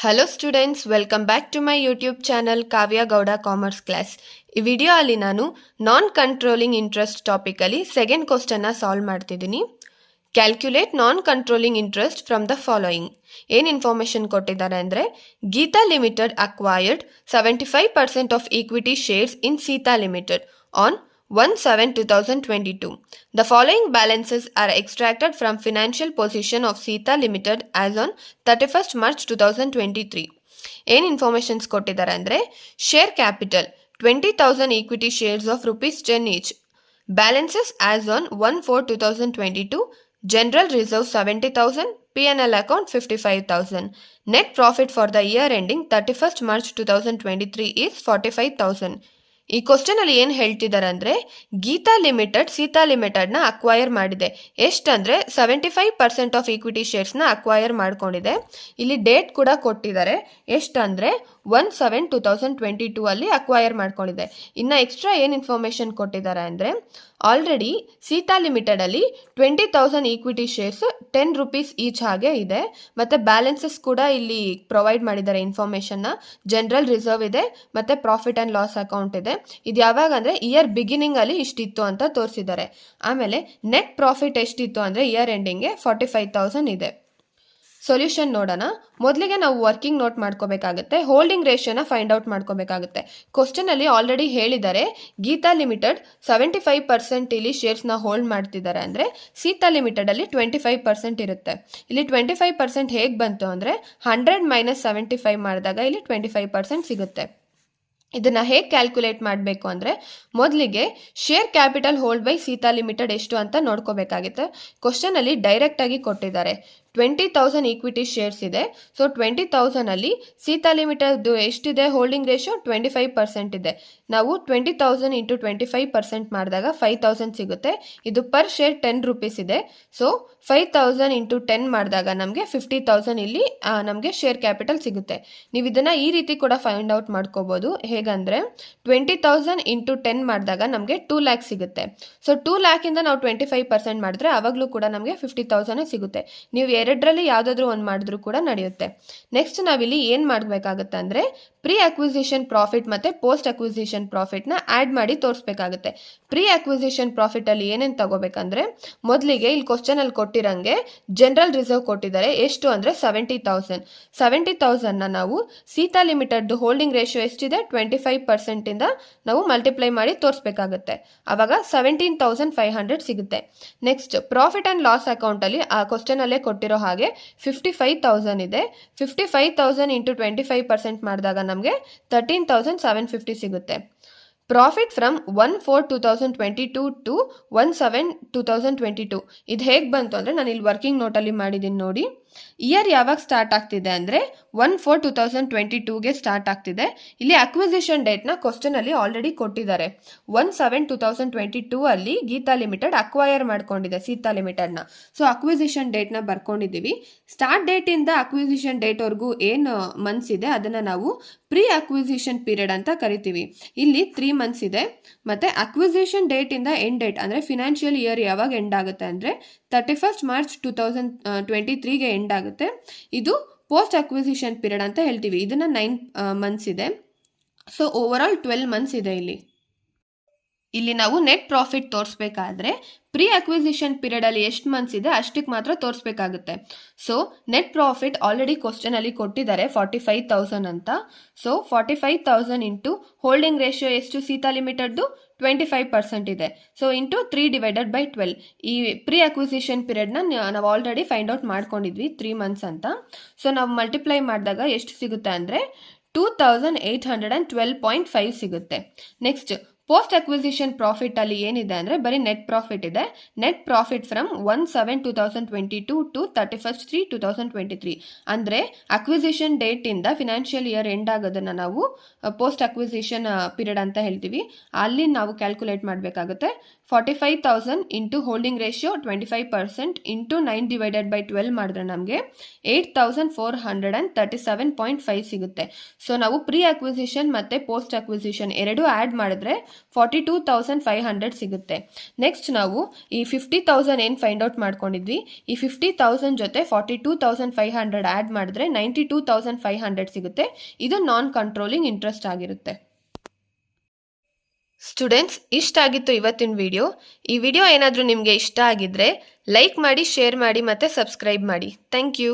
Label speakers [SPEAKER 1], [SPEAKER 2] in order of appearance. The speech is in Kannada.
[SPEAKER 1] Hello students, welcome back to my YouTube channel Kavya Gowda commerce class. ಈ ವಿಡಿಯೋ ಅಲ್ಲಿ ನಾನು ನಾನ್ ಕಂಟ್ರೋಲಿಂಗ್ ಇಂಟ್ರೆಸ್ಟ್ ಟಾಪಿಕಲ್ಲಿ ಸೆಕೆಂಡ್ ಕ್ವಶನ್ನ ಸಾಲ್ವ್ ಮಾಡ್ತಿದ್ದೀನಿ. Calculate non controlling interest from the following. ಏನು ಇನ್ಫಾರ್ಮೇಷನ್ ಕೊಟ್ಟಿದ್ದಾರೆ ಅಂದರೆ, Geeta limited acquired 75% of equity shares in Sita limited on 1/7/2022. The following balances are extracted from financial position of Sita Limited as on 31st March 2023. ಏನು ಇನ್ಫಾರ್ಮೇಷನ್ಸ್ ಕೊಟ್ಟಿದ್ದಾರೆ ಅಂದರೆ, share capital 20,000 equity shares of ₹10 each. Balances as on 1/4/2022. General reserve 70,000. P&L account 55,000. Net profit for the year ending 31st March 2023 is 45,000. ಈ ಕ್ವಶನ್ ಅಲ್ಲಿ ಏನು ಹೇಳ್ತಿದ್ದಾರೆ ಅಂದರೆ, ಗೀತಾ ಲಿಮಿಟೆಡ್ ಸೀತಾ ಲಿಮಿಟೆಡ್ನ ಅಕ್ವೈರ್ ಮಾಡಿದೆ. ಎಷ್ಟಂದರೆ 75% ಆಫ್ ಈಕ್ವಿಟಿ ಶೇರ್ಸ್ನ ಅಕ್ವೈರ್ ಮಾಡ್ಕೊಂಡಿದೆ. ಇಲ್ಲಿ ಡೇಟ್ ಕೂಡ ಕೊಟ್ಟಿದ್ದಾರೆ. ಎಷ್ಟಂದರೆ 1/7/2022 ಅಲ್ಲಿ ಅಕ್ವೈರ್ ಮಾಡ್ಕೊಂಡಿದೆ. ಇನ್ನು ಎಕ್ಸ್ಟ್ರಾ ಏನು ಇನ್ಫಾರ್ಮೇಷನ್ ಕೊಟ್ಟಿದ್ದಾರೆ ಅಂದರೆ, ಆಲ್ರೆಡಿ ಸೀತಾ ಲಿಮಿಟೆಡಲ್ಲಿ 20,000 ಈಕ್ವಿಟಿ ಶೇರ್ಸ್ ₹10 ಈಚ್ ಹಾಗೆ ಇದೆ. ಮತ್ತು ಬ್ಯಾಲೆನ್ಸಸ್ ಕೂಡ ಇಲ್ಲಿ ಪ್ರೊವೈಡ್ ಮಾಡಿದ್ದಾರೆ ಇನ್ಫಾರ್ಮೇಷನ್ನ. ಜನರಲ್ ರಿಸರ್ವ್ ಇದೆ ಮತ್ತು ಪ್ರಾಫಿಟ್ ಆ್ಯಂಡ್ ಲಾಸ್ ಅಕೌಂಟ್ ಇದೆ. ಇದು ಯಾವಾಗ ಅಂದರೆ ಇಯರ್ ಬಿಗಿನಿಂಗಲ್ಲಿ ಇಷ್ಟಿತ್ತು ಅಂತ ತೋರಿಸಿದ್ದಾರೆ. ಆಮೇಲೆ ನೆಟ್ ಪ್ರಾಫಿಟ್ ಎಷ್ಟಿತ್ತು ಅಂದರೆ ಇಯರ್ ಎಂಡಿಂಗ್ಗೆ 45,000 ಇದೆ. ಸೊಲ್ಯೂಷನ್ ನೋಡೋಣ. ಮೊದಲಿಗೆ ನಾವು ವರ್ಕಿಂಗ್ ನೋಟ್ ಮಾಡ್ಕೋಬೇಕಾಗುತ್ತೆ. ಹೋಲ್ಡಿಂಗ್ ರೇಷಿಯೋನ ಫೈಂಡ್ ಔಟ್ ಮಾಡ್ಕೋಬೇಕಾಗುತ್ತೆ. ಕ್ವಶನಲ್ಲಿ ಆಲ್ರೆಡಿ ಹೇಳಿದ್ದಾರೆ, ಗೀತಾ ಲಿಮಿಟೆಡ್ 75% ಇಲ್ಲಿ ಶೇರ್ಸ್ನ ಹೋಲ್ಡ್ ಮಾಡ್ತಿದ್ದಾರೆ ಅಂದರೆ ಸೀತಾ ಲಿಮಿಟೆಡಲ್ಲಿ 25% ಇರುತ್ತೆ. ಇಲ್ಲಿ 25% ಹೇಗೆ ಬಂತು ಅಂದರೆ 100 - 75 ಮಾಡಿದಾಗ ಇಲ್ಲಿ 25% ಸಿಗುತ್ತೆ. ಇದನ್ನು ಹೇಗೆ ಕ್ಯಾಲ್ಕುಲೇಟ್ ಮಾಡಬೇಕು ಅಂದರೆ, ಮೊದಲಿಗೆ share capital hold by Sita limited ಎಷ್ಟು ಅಂತ ನೋಡ್ಕೋಬೇಕಾಗುತ್ತೆ. ಕ್ವಶನಲ್ಲಿ ಡೈರೆಕ್ಟಾಗಿ ಕೊಟ್ಟಿದ್ದಾರೆ. 20,000 ಈಕ್ವಿಟಿ ಶೇರ್ಸ್ ಇದೆ. ಸೊ 20,000ಅಲ್ಲಿ ಸೀತಾ ಲಿಮಿಟೆಡ್ದು ಎಷ್ಟಿದೆ ಹೋಲ್ಡಿಂಗ್ ರೇಷಿಯೋ 25% ಇದೆ. ನಾವು 20,000 ಇಂಟು 25% ಮಾಡಿದಾಗ 5,000 ಸಿಗುತ್ತೆ. ಇದು ಪರ್ ಶೇರ್ ₹10 ಇದೆ. ಸೊ 5,000 ಇಂಟು 10 ಮಾಡಿದಾಗ ನಮಗೆ 50,000 ಇಲ್ಲಿ ನಮಗೆ ಶೇರ್ ಕ್ಯಾಪಿಟಲ್ ಸಿಗುತ್ತೆ. ನೀವು ಇದನ್ನು ಈ ರೀತಿ ಕೂಡ ಫೈಂಡ್ ಔಟ್ ಮಾಡ್ಕೋಬೋದು. ಹೇಗಂದರೆ 20,000 ಇಂಟು 10 ಮಾಡಿದಾಗ ನಮಗೆ 2 ಲ್ಯಾಕ್ ಸಿಗುತ್ತೆ. ಸೊ 2 ಲ್ಯಾಕಿಂದ ನಾವು 25% ಮಾಡಿದ್ರೆ ಆವಾಗಲೂ ಕೂಡ ನಮಗೆ 50,000 ಸಿಗುತ್ತೆ. ನೀವು ಎರಡರಲ್ಲಿ ಯಾವುದಾದ್ರೂ ಒಂದು ಮಾಡಿದ್ರೂ ಕೂಡ ನಡೆಯುತ್ತೆ. ನೆಕ್ಸ್ಟ್ ನಾವಿಲ್ಲಿ ಏನು ಮಾಡಬೇಕಾಗುತ್ತೆ ಅಂದರೆ, ಪ್ರೀ ಅಕ್ವಿಸಿಷನ್ ಪ್ರಾಫಿಟ್ ಮತ್ತು ಪೋಸ್ಟ್ ಅಕ್ವಿಸಿಷನ್ ಪ್ರಾಫಿಟ್ನ ಆ್ಯಡ್ ಮಾಡಿ ತೋರಿಸ್ಬೇಕಾಗುತ್ತೆ. ಪ್ರೀ ಅಕ್ವಿಸಿಷನ್ ಪ್ರಾಫಿಟಲ್ಲಿ ಏನೇನು ತಗೋಬೇಕಂದ್ರೆ, ಮೊದಲಿಗೆ ಇಲ್ಲಿ ಕ್ವಶನಲ್ಲಿ ಕೊಟ್ಟಿರಂಗೆ ಜನರಲ್ ರಿಸರ್ವ್ ಕೊಟ್ಟಿದ್ದಾರೆ. ಎಷ್ಟು ಅಂದರೆ 70,000. 70,000ನ ನಾವು ಸೀತಾ ಲಿಮಿಟೆಡ್ದು ಹೋಲ್ಡಿಂಗ್ ರೇಷಿಯೋ ಎಷ್ಟಿದೆ 25%ಇಂದ ನಾವು ಮಲ್ಟಿಪ್ಲೈ ಮಾಡಿ ತೋರಿಸ್ಬೇಕಾಗುತ್ತೆ. ಆವಾಗ 17,500 ಸಿಗುತ್ತೆ. ನೆಕ್ಸ್ಟ್ ಪ್ರಾಫಿಟ್ ಆ್ಯಂಡ್ ಲಾಸ್ ಅಕೌಂಟಲ್ಲಿ ಆ ಕ್ವಶನಲ್ಲೇ ಕೊಟ್ಟಿರೋ ಹಾಗೆ 55,000 ಇದೆ. 55,000 ಇಂಟು 25% ಮಾಡಿದಾಗ ನಮಗೆ 13,750 ಸಿಗುತ್ತೆ. ಪ್ರಾಫಿಟ್ ಫ್ರಮ್ 1/4/2022 ಟು 1/7/2022 ಇದು ಹೇಗೆ ಬಂತು ಅಂದರೆ, ನಾನು ಇಲ್ಲಿ ವರ್ಕಿಂಗ್ ನೋಟಲ್ಲಿ ಮಾಡಿದ್ದೀನಿ ನೋಡಿ. ಇಯರ್ ಯಾವಾಗ ಸ್ಟಾರ್ಟ್ ಆಗ್ತಿದೆ ಅಂದರೆ 1/4/2022ಗೆ ಸ್ಟಾರ್ಟ್ ಆಗ್ತಿದೆ. ಇಲ್ಲಿ ಅಕ್ವಿಸಿಷನ್ ಡೇಟ್ನ ಕ್ವಶನಲ್ಲಿ ಆಲ್ರೆಡಿ ಕೊಟ್ಟಿದ್ದಾರೆ. 1/7/2022 ಅಲ್ಲಿ ಗೀತಾ ಲಿಮಿಟೆಡ್ ಅಕ್ವೈರ್ ಮಾಡ್ಕೊಂಡಿದೆ ಸೀತಾ ಲಿಮಿಟೆಡ್ನ. ಸೊ ಅಕ್ವಿಸಿಷನ್ ಡೇಟ್ನ ಬರ್ಕೊಂಡಿದ್ದೀವಿ. ಸ್ಟಾರ್ಟ್ ಡೇಟಿಂದ ಅಕ್ವಿಸಿಷನ್ ಡೇಟ್ವರೆಗೂ ಏನು ಮಂತ್ಸ್ ಇದೆ ಅದನ್ನು ನಾವು ಪ್ರೀ ಅಕ್ವಿಸಿಷನ್ ಪೀರಿಯಡ್ ಅಂತ ಕರಿತೀವಿ. ಇಲ್ಲಿ 3 ಮಂತ್ಸ್ ಇದೆ. ಮತ್ತು ಅಕ್ವಿಸಿಷನ್ ಡೇಟಿಂದ ಎಂಡ್ ಡೇಟ್ ಅಂದರೆ ಫಿನಾನ್ಷಿಯಲ್ ಇಯರ್ ಯಾವಾಗ ಎಂಡ್ ಆಗುತ್ತೆ ಅಂದರೆ 31st March 2023ಗೆ ಎಂಡ್ ಆಗುತ್ತೆ. ಇದು ಪೋಸ್ಟ್ ಅಕ್ವಿಸಿಷನ್ ಪೀರಿಯಡ್ ಅಂತ ಹೇಳ್ತೀವಿ. ಇದನ್ನು 9 ಮಂತ್ಸ್ ಇದೆ. ಸೊ ಓವರ್ ಆಲ್ 12 ಮಂತ್ಸ್ ಇದೆ. ಇಲ್ಲಿ ನಾವು ನೆಟ್ ಪ್ರಾಫಿಟ್ ತೋರಿಸ್ಬೇಕಾದ್ರೆ ಪ್ರೀ ಅಕ್ವಿಸಿಷನ್ ಪೀರಿಯಡಲ್ಲಿ ಎಷ್ಟು ಮಂತ್ಸ್ ಇದೆ ಅಷ್ಟಕ್ಕೆ ಮಾತ್ರ ತೋರಿಸ್ಬೇಕಾಗುತ್ತೆ. ಸೊ ನೆಟ್ ಪ್ರಾಫಿಟ್ ಆಲ್ರೆಡಿ ಕ್ವಶನಲ್ಲಿ ಕೊಟ್ಟಿದ್ದಾರೆ 45,000 ಅಂತ. ಸೊ 45,000 ಇಂಟು ಹೋಲ್ಡಿಂಗ್ ರೇಷಿಯೋ ಎಷ್ಟು ಸೀತಾ ಲಿಮಿಟೆಡ್ದು 25% ಇದೆ. So into 3/12. ಈ ಪ್ರೀ ಅಕ್ವಿಸಿಷನ್ ಪೀರಿಯಡ್ನ ನಾವು ಆಲ್ರೆಡಿ ಫೈಂಡ್ ಔಟ್ ಮಾಡ್ಕೊಂಡಿದ್ವಿ 3 ಮಂತ್ಸ್ ಅಂತ. ಸೊ ನಾವು ಮಲ್ಟಿಪ್ಲೈ ಮಾಡಿದಾಗ ಎಷ್ಟು ಸಿಗುತ್ತೆ ಅಂದರೆ 2,812.5 ಸಿಗುತ್ತೆ. ನೆಕ್ಸ್ಟ್ ಪೋಸ್ಟ್ ಅಕ್ವಿಸಿಷನ್ ಪ್ರಾಫಿಟಲ್ಲಿ ಏನಿದೆ ಅಂದರೆ ಬರೀ ನೆಟ್ ಪ್ರಾಫಿಟ್ ಇದೆ. Net profit from 1/7/2022 to 31st March 2023 ಅಂದರೆ ಅಕ್ವಿಸಿಷನ್ ಡೇಟಿಂದ ಫಿನಾನ್ಷಿಯಲ್ ಇಯರ್ ಎಂಡ್ ಆಗೋದನ್ನು ನಾವು ಪೋಸ್ಟ್ ಅಕ್ವಿಸಿಷನ್ ಪೀರಿಯಡ್ ಅಂತ ಹೇಳ್ತೀವಿ. ಅಲ್ಲಿ ನಾವು ಕ್ಯಾಲ್ಕುಲೇಟ್ ಮಾಡಬೇಕಾಗುತ್ತೆ. 45,000 ಇಂಟು ಹೋಲ್ಡಿಂಗ್ ರೇಷಿಯೋ 25% ಇಂಟು 9/12 ಮಾಡಿದ್ರೆ ನಮಗೆ 8,437.5 ಸಿಗುತ್ತೆ. ಸೊ ನಾವು ಪ್ರೀ ಅಕ್ವಿಸಿಷನ್ ಮತ್ತು ಪೋಸ್ಟ್ ಅಕ್ವಿಸಿಷನ್ ಎರಡೂ ಆ್ಯಡ್ ಮಾಡಿದ್ರೆ 42,500 ಸಿಗುತ್ತೆ. ನೆಕ್ಸ್ಟ್ ನಾವು ಈ 50,000 ಏನು ಫೈಂಡ್ ಔಟ್ ಮಾಡ್ಕೊಂಡಿದ್ವಿ, ಈ 50,000 ಜೊತೆ 42,500 ಆ್ಯಡ್ ಮಾಡಿದ್ರೆ 92,500 ಸಿಗುತ್ತೆ. ಇದು ನಾನ್ ಕಂಟ್ರೋಲಿಂಗ್ ಇಂಟ್ರೆಸ್ಟ್ ಆಗಿರುತ್ತೆ. ಸ್ಟೂಡೆಂಟ್ಸ್, ಇಷ್ಟ ಆಗಿತ್ತು ಇವತ್ತಿನ ವಿಡಿಯೋ. ಈ ವಿಡಿಯೋ ಏನಾದರೂ ನಿಮಗೆ ಇಷ್ಟ ಆಗಿದ್ರೆ ಲೈಕ್ ಮಾಡಿ, ಶೇರ್ ಮಾಡಿ ಮತ್ತು ಸಬ್ಸ್ಕ್ರೈಬ್ ಮಾಡಿ. Thank you.